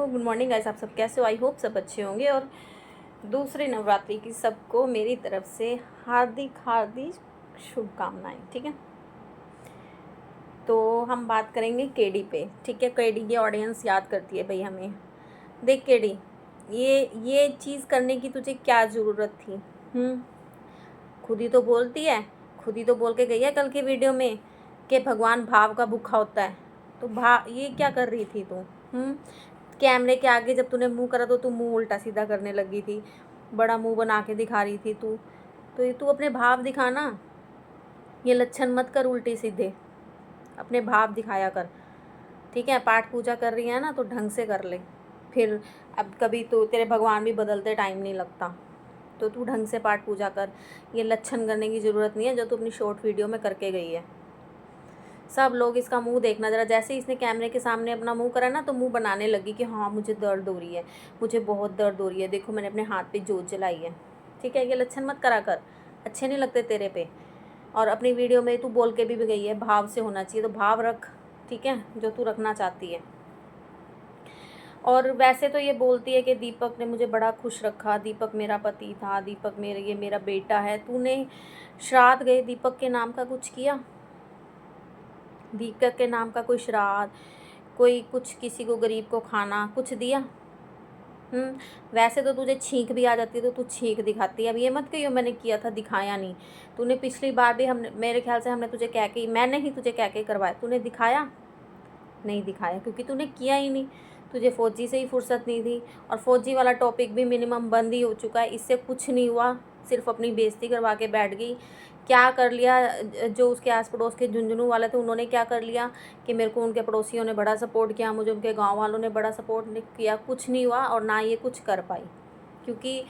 Good morning guys, आप सब कैसे हो? आई होप सब अच्छे होंगे। और दूसरे नवरात्रि की सबको मेरी तरफ से हार्दिक हार्दिक शुभकामनाएं। ठीक है, तो हम बात करेंगे केडी पे। ठीक है, केडी की ऑडियंस याद करती है भाई हमें। देख केडी, ये चीज़ करने की तुझे क्या ज़रूरत थी? खुद ही तो बोलती है, खुद ही तो बोल के गई है कल की वीडियो में कि भगवान भाव का भूखा होता है। तो ये क्या कर रही थी तू? कैमरे के आगे जब तूने मुंह करा तो तू मुंह उल्टा सीधा करने लगी थी, बड़ा मुंह बना के दिखा रही थी तू। तो ये तू अपने भाव दिखाना, ये लक्षण मत कर उल्टे सीधे, अपने भाव दिखाया कर। ठीक है, पाठ पूजा कर रही है ना तो ढंग से कर ले। फिर अब कभी तो तेरे भगवान भी बदलते टाइम नहीं लगता, तो तू ढंग से पाठ पूजा कर। ये लक्षण करने की ज़रूरत नहीं है जो तू अपनी शॉर्ट वीडियो में करके गई है। सब लोग इसका मुंह देखना ज़रा। जैसे इसने कैमरे के सामने अपना मुंह करा ना तो मुंह बनाने लगी कि हाँ मुझे दर्द हो रही है, मुझे बहुत दर्द हो रही है, देखो मैंने अपने हाथ पे जोत जलाई है। ठीक है, ये लक्षण मत करा कर, अच्छे नहीं लगते तेरे पे। और अपनी वीडियो में तू बोल के भी गई है भाव से होना चाहिए, तो भाव रख। ठीक है, जो तू रखना चाहती है। और वैसे तो ये बोलती है कि दीपक ने मुझे बड़ा खुश रखा, दीपक मेरा पति था, दीपक ये मेरा बेटा है। तूने श्राद्ध गए दीपक के नाम का कुछ किया? दीपक के नाम का कोई श्राद्ध, कोई कुछ, किसी को गरीब को खाना कुछ दिया? वैसे तो तुझे छींक भी आ जाती है तो तू छींक दिखाती है। अब ये मत कहियो मैंने किया था दिखाया नहीं। तूने पिछली बार भी, हमने मेरे ख्याल से हमने तुझे कह के, मैंने ही तुझे कह के करवाया, तूने दिखाया नहीं? दिखाया क्योंकि तूने किया ही नहीं। तुझे फौजी से ही फुर्सत नहीं थी, और फौजी वाला टॉपिक भी मिनिमम बंद ही हो चुका है। इससे कुछ नहीं हुआ, सिर्फ अपनी बेइज्जती करवा के बैठ गई। क्या कर लिया? जो उसके आस पड़ोस के झुंझुनू वाले थे उन्होंने क्या कर लिया कि मेरे को उनके पड़ोसियों ने बड़ा सपोर्ट किया, मुझे उनके गांव वालों ने बड़ा सपोर्ट किया। कुछ नहीं हुआ, और ना ये कुछ कर पाई, क्योंकि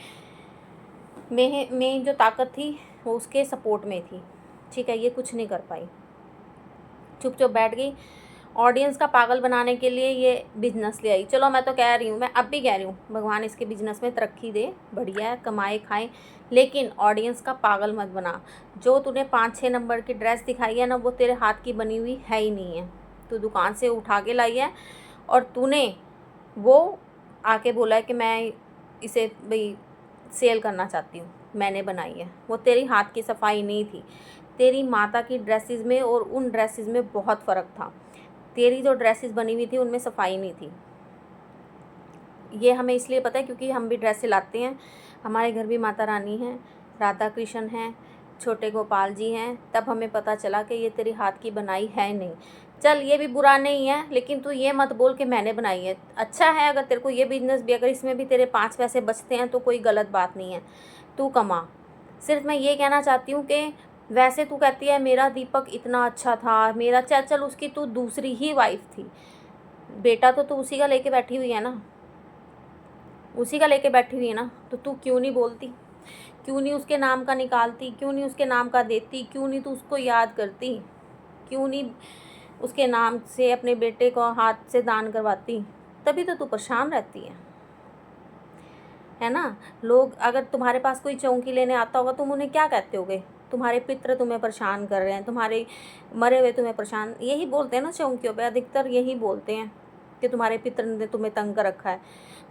मैं जो ताकत थी वो उसके सपोर्ट में थी। ठीक है, ये कुछ नहीं कर पाई, चुप चुप बैठ गई। ऑडियंस का पागल बनाने के लिए ये बिजनेस ले आई। चलो मैं तो कह रही हूँ, मैं अब भी कह रही हूँ, भगवान इसके बिजनेस में तरक्की दे, बढ़िया है, कमाए खाए, लेकिन ऑडियंस का पागल मत बना। जो तूने 5-6 नंबर की ड्रेस दिखाई है ना, वो तेरे हाथ की बनी हुई है ही नहीं है। तू दुकान से उठा के लाई है, और तूने वो आके बोला है कि मैं इसे भाई सेल करना चाहती हूँ, मैंने बनाई है। वो तेरी हाथ की सफाई नहीं थी। तेरी माता की ड्रेसेस में और उन ड्रेसेस में बहुत फ़र्क था। तेरी जो ड्रेसेस बनी हुई थी उनमें सफाई नहीं थी। ये हमें इसलिए पता है क्योंकि हम भी ड्रेस सिलाते हैं, हमारे घर भी माता रानी हैं, राधा कृष्ण हैं, छोटे गोपाल जी हैं, तब हमें पता चला कि ये तेरी हाथ की बनाई है नहीं। चल ये भी बुरा नहीं है, लेकिन तू ये मत बोल कि मैंने बनाई है। अच्छा है अगर तेरे को ये बिजनेस भी, अगर इसमें भी तेरे 5 पैसे बचते हैं तो कोई गलत बात नहीं है, तू कमा। सिर्फ मैं ये कहना चाहती हूँ कि वैसे तू कहती है मेरा दीपक इतना अच्छा था, मेरा चल उसकी तू दूसरी ही वाइफ थी, बेटा तो तू उसी का लेके बैठी हुई है ना, उसी का लेके बैठी हुई है ना, तो तू क्यों नहीं बोलती? क्यों नहीं उसके नाम का निकालती? क्यों नहीं उसके नाम का देती? क्यों नहीं तू उसको याद करती? क्यों नहीं उसके नाम से अपने बेटे को हाथ से दान करवाती? तभी तो तू परेशान रहती है ना। लोग अगर तुम्हारे पास कोई चौंकी लेने आता होगा, तुम उन्हें क्या कहते होगे? तुम्हारे पितर तुम्हें परेशान कर रहे हैं, तुम्हारे मरे हुए तुम्हें परेशान, यही बोलते हैं ना चौंकियों पे, अधिकतर यही बोलते हैं कि तुम्हारे पितर ने तुम्हें तंग कर रखा है।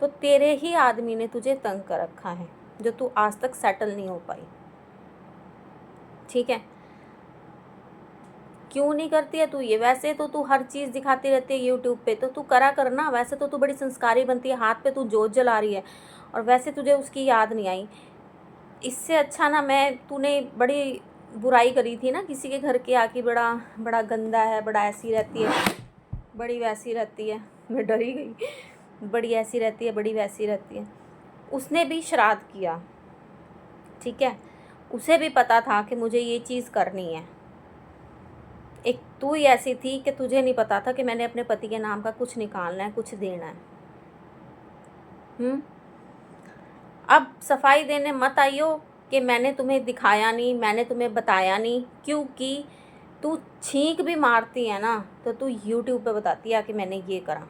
तो तेरे ही आदमी ने तुझे तंग कर रखा है, जो तू आज तक सेटल नहीं हो पाई। ठीक है, क्यों नहीं करती है तू ये? वैसे तो तू हर चीज़ दिखाती रहती है यूट्यूब पे, तो तू करा करना। वैसे तो तू बड़ी संस्कारी बनती है, हाथ पे तू जोत जला रही है, और वैसे तुझे उसकी याद नहीं आई। इससे अच्छा ना, मैं तूने बड़ी बुराई करी थी ना किसी के घर के आके, बड़ा बड़ा गंदा है, बड़ा ऐसी रहती है, बड़ी वैसी रहती है, मैं डर ही गई, बड़ी ऐसी रहती है, बड़ी वैसी रहती है। उसने भी श्राद्ध किया, ठीक है, उसे भी पता था कि मुझे ये चीज़ करनी है। एक तू ही ऐसी थी कि तुझे नहीं पता था कि मैंने अपने पति के नाम का कुछ निकालना है, कुछ देना है। अब सफाई देने मत आइयो कि मैंने तुम्हें दिखाया नहीं, मैंने तुम्हें बताया नहीं, क्योंकि तू छींक भी मारती है ना तो तू यूट्यूब पे बताती है कि मैंने ये करा।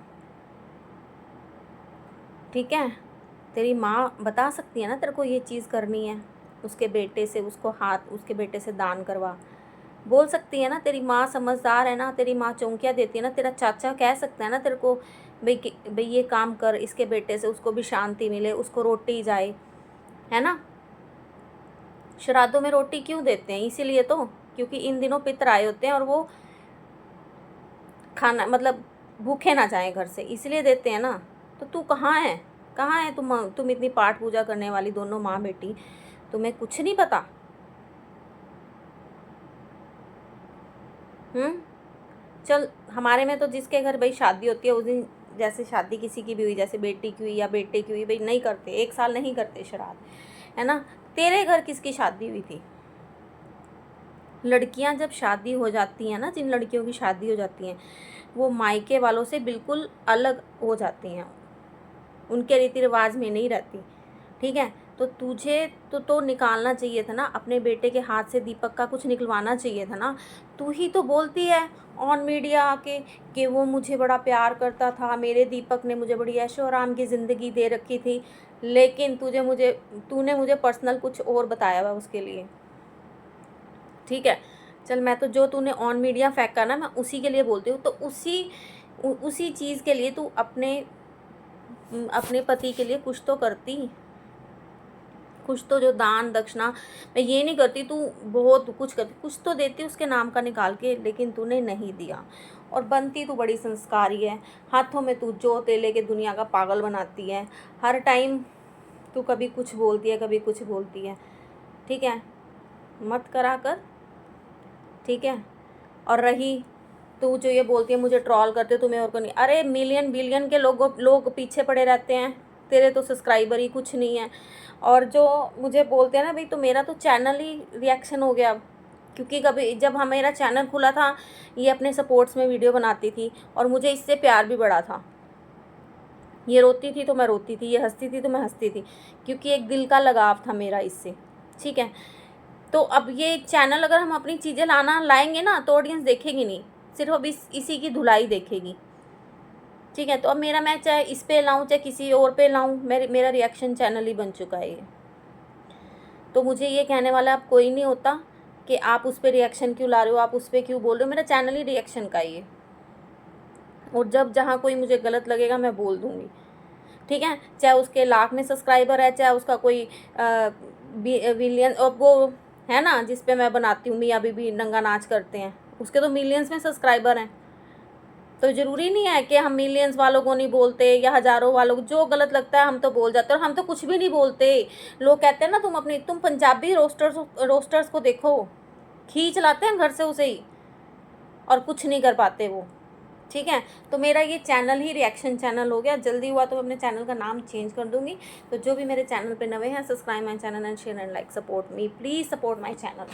ठीक है, तेरी माँ बता सकती है ना तेरे को ये चीज़ करनी है, उसके बेटे से, उसको हाथ उसके बेटे से दान करवा, बोल सकती है ना। तेरी माँ समझदार है ना, तेरी माँ चौंकिया देती है ना, तेरा चाचा कह सकता है ना तेरे को भाई ये काम कर, इसके बेटे से उसको भी शांति मिले, उसको रोटी जाए, है ना। श्राद्धों में रोटी क्यों देते हैं? इसीलिए तो, क्योंकि इन दिनों पितर आए होते हैं और वो खाना मतलब भूखे ना जाएं घर से, इसलिए देते हैं ना। तो तू कहाँ है, कहाँ है तुम इतनी पाठ पूजा करने वाली दोनों माँ बेटी, तुम्हें कुछ नहीं पता? चल, हमारे में तो जिसके घर भाई शादी होती है उस दिन, जैसे शादी किसी की भी हुई, जैसे बेटी की हुई या बेटे की हुई, भाई नहीं करते, 1 साल नहीं करते श्राद्ध, है ना। तेरे घर किसकी शादी हुई थी? लड़कियां जब शादी हो जाती हैं ना, जिन लड़कियों की शादी हो जाती हैं, वो मायके वालों से बिल्कुल अलग हो जाती हैं, उनके रीति रिवाज में नहीं रहती, ठीक है। तो तुझे तो निकालना चाहिए था ना, अपने बेटे के हाथ से दीपक का कुछ निकलवाना चाहिए था ना। तू ही तो बोलती है ऑन मीडिया आके कि वो मुझे बड़ा प्यार करता था, मेरे दीपक ने मुझे बड़ी ऐशो आराम की ज़िंदगी दे रखी थी, लेकिन तूने मुझे पर्सनल कुछ और बताया हुआ उसके लिए, ठीक है। चल, मैं तो जो तूने ऑन मीडिया फेंका ना, मैं उसी के लिए बोलती हूँ। तो उसी चीज़ के लिए तू अपने पति के लिए कुछ तो करती, कुछ तो, जो दान दक्षिणा, मैं ये नहीं करती तू बहुत कुछ करती, कुछ तो देती उसके नाम का निकाल के, लेकिन तूने नहीं दिया। और बनती तू बड़ी संस्कारी है, हाथों में तू जोत ले लेके दुनिया का पागल बनाती है, हर टाइम तू कभी कुछ बोलती है, कभी कुछ बोलती है, ठीक है। मत करा कर, ठीक है। और रही तू जो ये बोलती है मुझे ट्रॉल करते, तुम्हें और को नहीं, अरे मिलियन बिलियन के लोग पीछे पड़े रहते हैं, तेरे तो सब्सक्राइबर ही कुछ नहीं है। और जो मुझे बोलते हैं ना भाई, तो मेरा तो चैनल ही रिएक्शन हो गया, क्योंकि कभी जब मेरा चैनल खुला था, ये अपने सपोर्ट्स में वीडियो बनाती थी और मुझे इससे प्यार भी बढ़ा था। ये रोती थी तो मैं रोती थी, ये हंसती थी तो मैं हंसती थी, क्योंकि एक दिल का लगाव था मेरा इससे, ठीक है। तो अब ये चैनल अगर हम अपनी चीज़ें लाएंगे ना, तो ऑडियंस देखेगी नहीं, सिर्फ अब इसी की धुलाई देखेगी, ठीक है। तो अब मैं चाहे इस पे लाऊं चाहे किसी और पे लाऊं, मेरा रिएक्शन चैनल ही बन चुका है ये। तो मुझे ये कहने वाला अब कोई नहीं होता कि आप उस पर रिएक्शन क्यों ला रहे हो, आप उस पर क्यों बोल रहे हो, मेरा चैनल ही रिएक्शन का ही है। और जहाँ कोई मुझे गलत लगेगा मैं बोल दूँगी, ठीक है। चाहे उसके लाख में सब्सक्राइबर है, चाहे उसका कोई बिलियन, और वो है ना जिस पे मैं बनाती हूँ मियाँ बीबी नंगा नाच करते हैं, उसके तो मिलियंस में सब्सक्राइबर हैं। तो ज़रूरी नहीं है कि हम मिलियंस वालों को नहीं बोलते या हज़ारों वालों को, जो गलत लगता है हम तो बोल जाते हैं, और हम तो कुछ भी नहीं बोलते। लोग कहते हैं ना तुम पंजाबी रोस्टर्स को देखो, खींच लाते हैं घर से उसे ही, और कुछ नहीं कर पाते वो, ठीक है। तो मेरा ये चैनल ही रिएक्शन चैनल हो गया, जल्दी हुआ तो मैं अपने चैनल का नाम चेंज कर दूँगी। तो जो भी मेरे चैनल पे नए हैं, subscribe my channel and share and like, support me, please support my channel.